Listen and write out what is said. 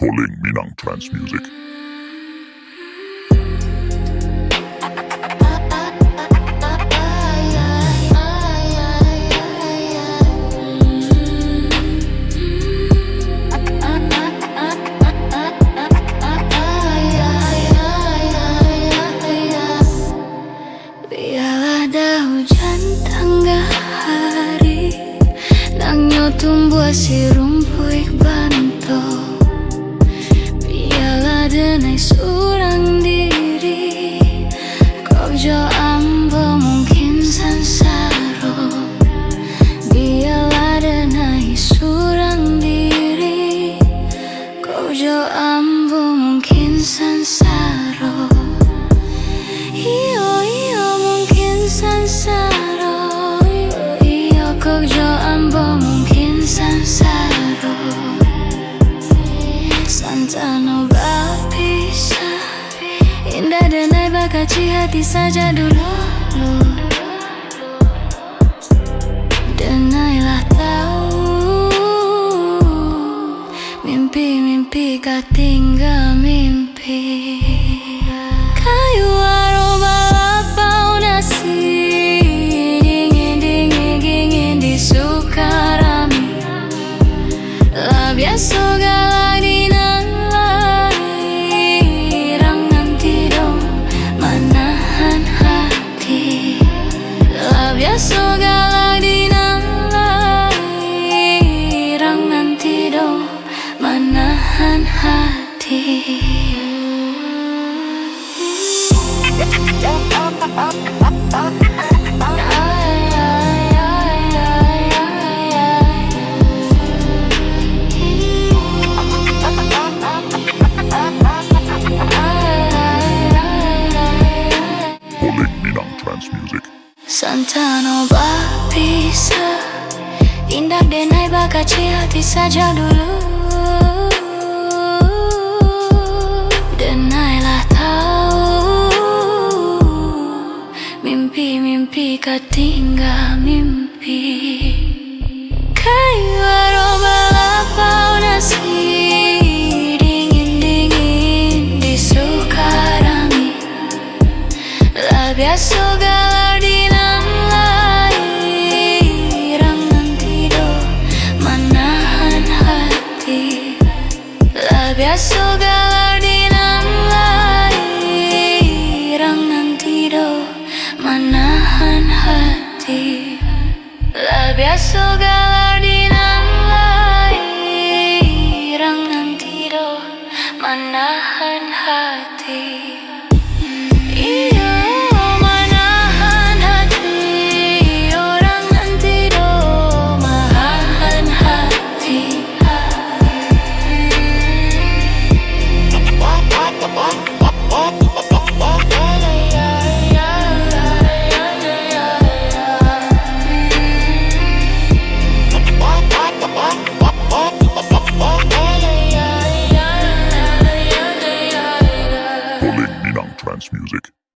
Calling Minang Trance Music. Biarlah dah hujan tengah hari, nangyo tumbuh si rumpuik banto. Biarlah denai surang diri, kau jo ambo mungkin sansaro. Biarlah denai surang diri, kau jo ambo mungkin sansaro. Iyo mungkin sansaro, iyo kok jo ambo mungkin sansaro. Santano bisa indah denai bakaci hati saja dulu. Denailah tahu mimpi-mimpi kau tinggal mimpi. Kayu aroma lapau nasi, dingin di Sukarami. Lah biasa galak dinalai, rang nanti dong menahan hati. Lah biasa galak dinalai, rang nanti dong menahan hati. Calling Minang Trance Music. Santano bisa indah denai bakaci hati saja dulu. Denailah tahu mimpi-mimpi kau tinggal mimpi. Kayu aroma lapau nasi, dingin di Sukarami. Lah biasa galak dinalai, rang nanti do menahan hati. Lah biasa galak dinalai, rang nanti do menahan hati. Lah biasa galak dinalai, rang nanti do menahan